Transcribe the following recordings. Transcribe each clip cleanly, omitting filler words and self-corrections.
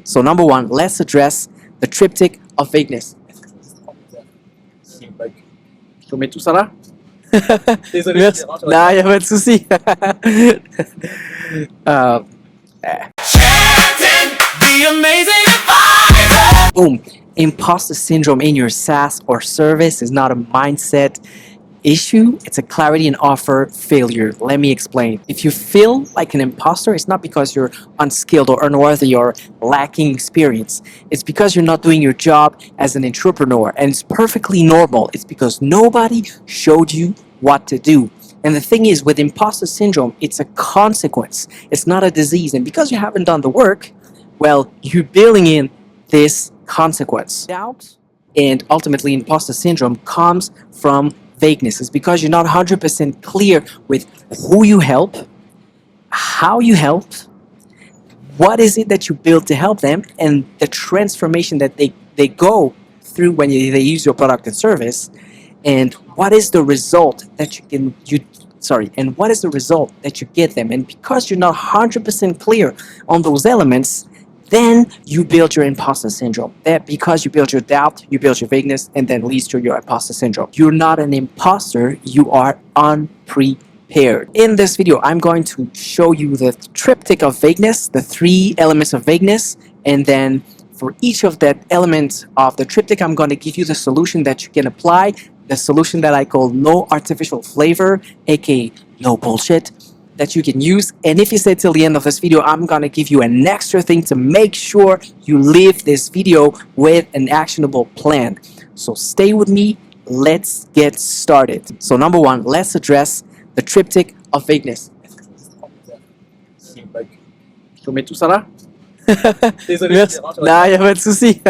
So number one, let's address the triptych of vagueness. Je mets tout ça là. Désolé. Merci. Non, il n'y a pas de souci. Boom. Imposter syndrome in your SaaS or service is not a mindset issue, it's a clarity and offer failure. Let me explain. If you feel like an imposter, it's not because you're unskilled or unworthy or lacking experience. It's because you're not doing your job as an entrepreneur, and it's perfectly normal. It's because nobody showed you what to do. And the thing is, with imposter syndrome, it's a consequence. It's not a disease. And because you haven't done the work, well, you're building in this consequence. Doubt and ultimately imposter syndrome comes from vagueness. It's because you're not 100% clear with who you help, how you help, what is it that you build to help them, and the transformation that they go through when they use your product and service, and what is the result that and what is the result that you get them. And because you're not 100% clear on those elements, then you build your imposter syndrome. That because you build your doubt, you build your vagueness, and then leads to your imposter syndrome. You're not an imposter, you are unprepared. In this video, I'm going to show you the triptych of vagueness, the 3 elements of vagueness, and then for each of that element of the triptych, I'm going to give you the solution that you can apply, the solution that I call no artificial flavor, aka no bullshit, that you can use. And if you stay till the end of this video, I'm gonna give you an extra thing to make sure you leave this video with an actionable plan. So stay with me, let's get started. So number one, let's address the triptych of vagueness. Je mets tout ça là. Désolé. Merci. Non, il n'y a pas de souci.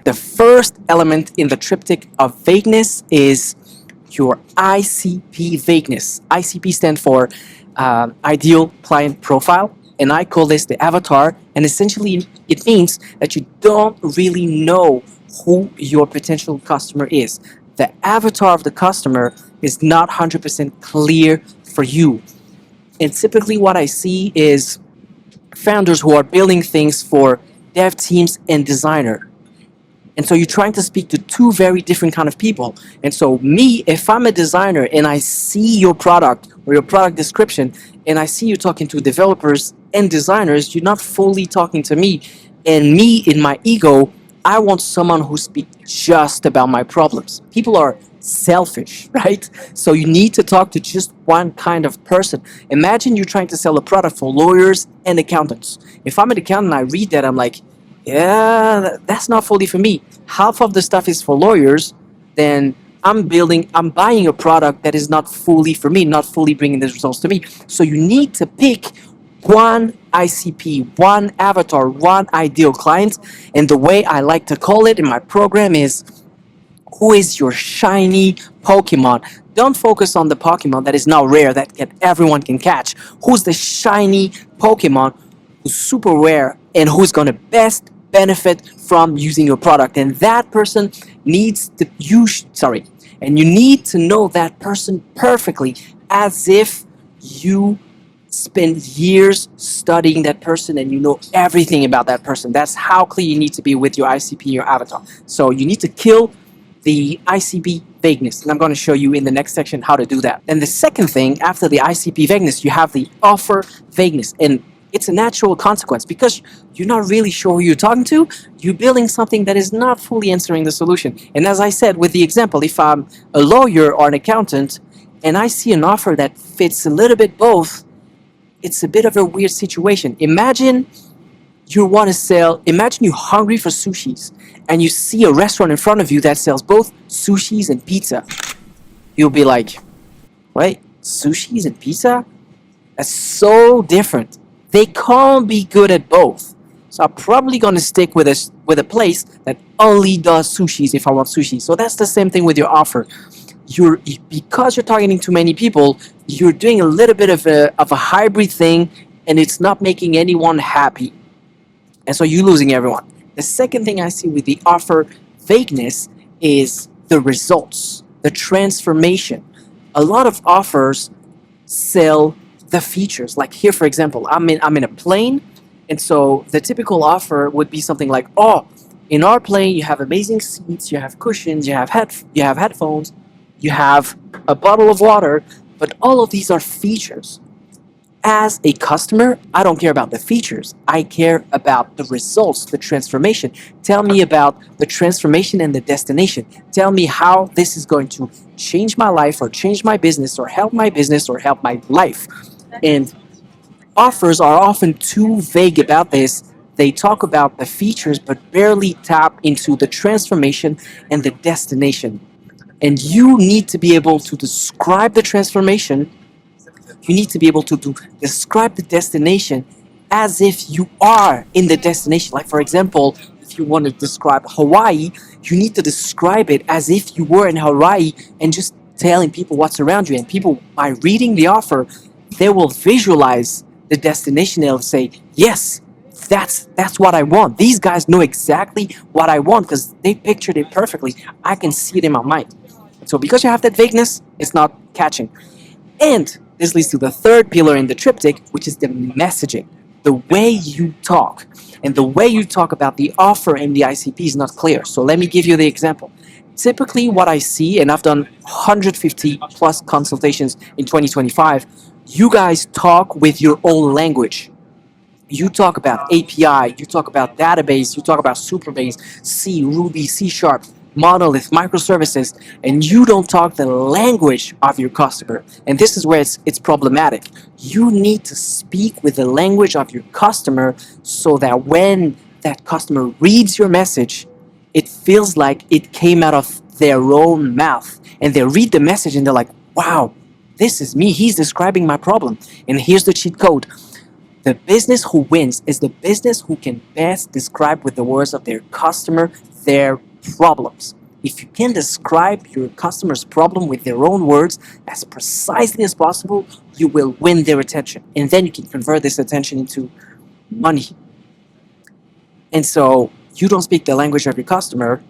The first element in the triptych of vagueness is your ICP vagueness. ICP stands for Ideal Client Profile, and I call this the avatar, and essentially it means that you don't really know who your potential customer is. The avatar of the customer is not 100% clear for you. And typically what I see is founders who are building things for dev teams and designer. And so you're trying to speak to 2 very different kind of people. And so me, if I'm a designer and I see your product or your product description and I see you talking to developers and designers, you're not fully talking to me. And me, in my ego, I want someone who speaks just about my problems. People are selfish, right? So you need to talk to just one kind of person. Imagine you're trying to sell a product for lawyers and accountants. If I'm an accountant, I read that, I'm like, yeah, that's not fully for me. Half of the stuff is for lawyers, then I'm buying a product that is not fully for me, not fully bringing the results to me. So you need to pick one ICP, one avatar, one ideal client. And the way I like to call it in my program is, who is your shiny Pokemon? Don't focus on the Pokemon that is now rare, that everyone can catch. Who's the shiny Pokemon who's super rare and who's going to best benefit from using your product? And that person needs to and you need to know that person perfectly, as if you spend years studying that person and you know everything about that person. That's how clear you need to be with your ICP, your avatar. So you need to kill the ICP vagueness, and I'm going to show you in the next section how to do that. And the second thing, after the ICP vagueness, you have the offer vagueness, and it's a natural consequence because you're not really sure who you're talking to. You're building something that is not fully answering the solution. And as I said with the example, if I'm a lawyer or an accountant and I see an offer that fits a little bit both, it's a bit of a weird situation. Imagine you're hungry for sushis and you see a restaurant in front of you that sells both sushis and pizza. You'll be like, wait, sushis and pizza? That's so different. They can't be good at both. So I'm probably going to stick with a place that only does sushis if I want sushi. So that's the same thing with your offer. Because you're targeting too many people, you're doing a little bit of a hybrid thing, and it's not making anyone happy. And so you're losing everyone. The second thing I see with the offer vagueness is the results, the transformation. A lot of offers sell the features. Like here, for example, I'm in a plane, and so the typical offer would be something like, oh, in our plane you have amazing seats, you have cushions, you have headphones, you have a bottle of water, but all of these are features. As a customer, I don't care about the features. I care about the results, the transformation. Tell me about the transformation and the destination. Tell me how this is going to change my life or change my business or help my business or help my life. And offers are often too vague about this. They talk about the features but barely tap into the transformation and the destination. And you need to be able to describe the transformation, you need to be able to describe the destination as if you are in the destination. Like, for example, if you want to describe Hawaii, you need to describe it as if you were in Hawaii and just telling people what's around you. And people, by reading the offer, they will visualize the destination. They'll say, yes, that's what I want. These guys know exactly what I want because they pictured it perfectly. I can see it in my mind. So because you have that vagueness, it's not catching. And this leads to the third pillar in the triptych, which is the messaging. The way you talk. And the way you talk about the offer and the ICP is not clear. So let me give you the example. Typically what I see, and I've done 150 plus consultations in 2025, you guys talk with your own language. You talk about API, you talk about database, you talk about Superbase, C, Ruby, C Sharp, monolith, microservices, and you don't talk the language of your customer. And this is where it's problematic. You need to speak with the language of your customer so that when that customer reads your message, it feels like it came out of their own mouth. And they read the message and they're like, wow, this is me. He's describing my problem. And here's the cheat code. The business who wins is the business who can best describe with the words of their customer their problems. If you can describe your customer's problem with their own words as precisely as possible, you will win their attention. And then you can convert this attention into money. And so you don't speak the language of your customer,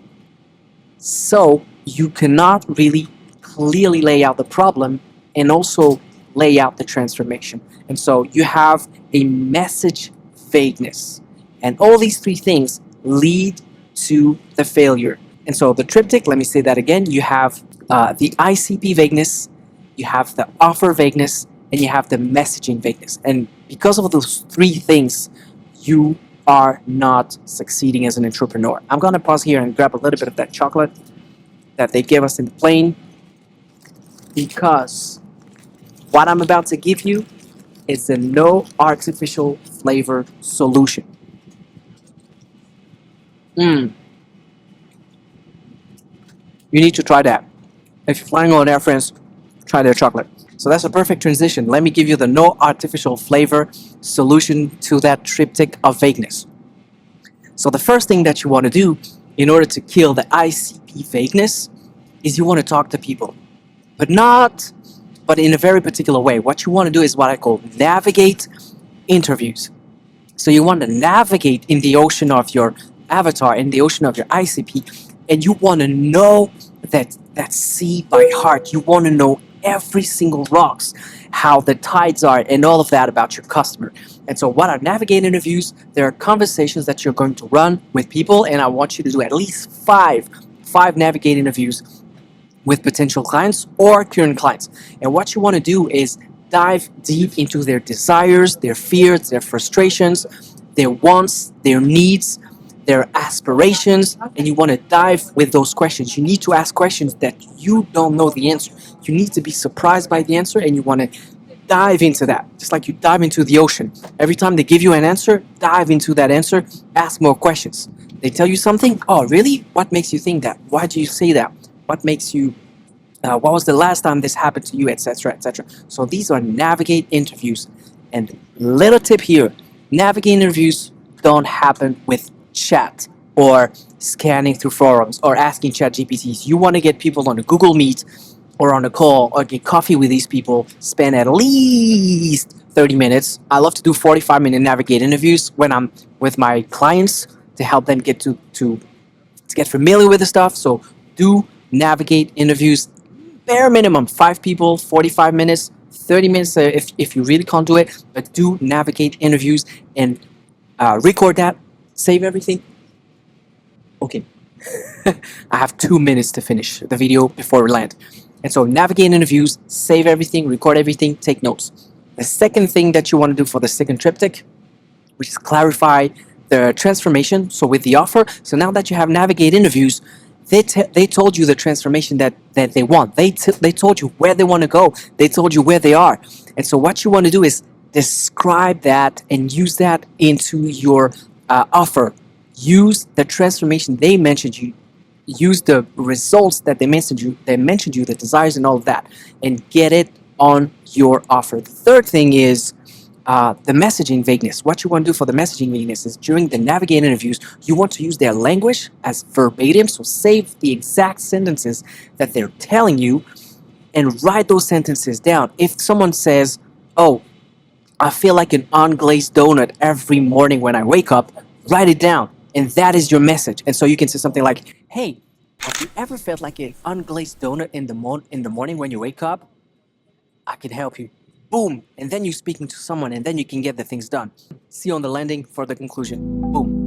so you cannot really clearly lay out the problem and also lay out the transformation. And so you have a message vagueness. And all these three things lead to the failure. And so the triptych, let me say that again, you have the ICP vagueness, you have the offer vagueness, and you have the messaging vagueness. And because of those three things, you are not succeeding as an entrepreneur. I'm going to pause here and grab a little bit of that chocolate that they gave us in the plane, because what I'm about to give you is the no artificial flavor solution. You need to try that. If you're flying on Air France, try their chocolate. So that's a perfect transition. Let me give you the no artificial flavor solution to that triptych of vagueness. So the first thing that you want to do in order to kill the ICP vagueness is you want to talk to people, but in a very particular way. What you want to do is what I call navigate interviews. So you want to navigate in the ocean of your avatar, in the ocean of your ICP, and you want to know that sea by heart. You want to know every single rocks, how the tides are, and all of that about your customer. And so what are navigate interviews? There are conversations that you're going to run with people, and I want you to do at least five navigate interviews with potential clients or current clients. And what you want to do is dive deep into their desires, their fears, their frustrations, their wants, their needs, their aspirations, and you want to dive with those questions. You need to ask questions that you don't know the answer. You need to be surprised by the answer, and you want to dive into that, just like you dive into the ocean. Every time they give you an answer, dive into that answer, ask more questions. They tell you something, oh really? What makes you think that? Why do you say that? What makes you, what was the last time this happened to you, etc., etc. So these are navigate interviews. And little tip here, navigate interviews don't happen with chat or scanning through forums or asking chat GPTs. You want to get people on a Google Meet or on a call or get coffee with these people, spend at least 30 minutes. I love to do 45-minute navigate interviews when I'm with my clients to help them get to get familiar with the stuff. So do navigate interviews, bare minimum 5 people, 45 minutes, 30 minutes if you really can't do it, but do navigate interviews and record that, save everything. Okay. I have 2 minutes to finish the video before we land. And so navigate interviews, save everything, record everything, take notes. The second thing that you want to do for the second triptych, which is clarify the transformation. So with the offer, so now that you have navigate interviews, they told you the transformation that they want. They told you where they want to go. They told you where they are. And so what you want to do is describe that and use that into your offer. Use the transformation they mentioned you. Use the results that they mentioned you, the desires and all of that, and get it on your offer. The third thing is the messaging vagueness. What you want to do for the messaging vagueness is during the navigate interviews, you want to use their language as verbatim. So save the exact sentences that they're telling you and write those sentences down. If someone says, "Oh, I feel like an unglazed donut every morning when I wake up," write it down. And that is your message. And so you can say something like, "Hey, have you ever felt like an unglazed donut in the morning when you wake up? I can help you." Boom. And then you're speaking to someone and then you can get the things done. See you on the landing for the conclusion. Boom.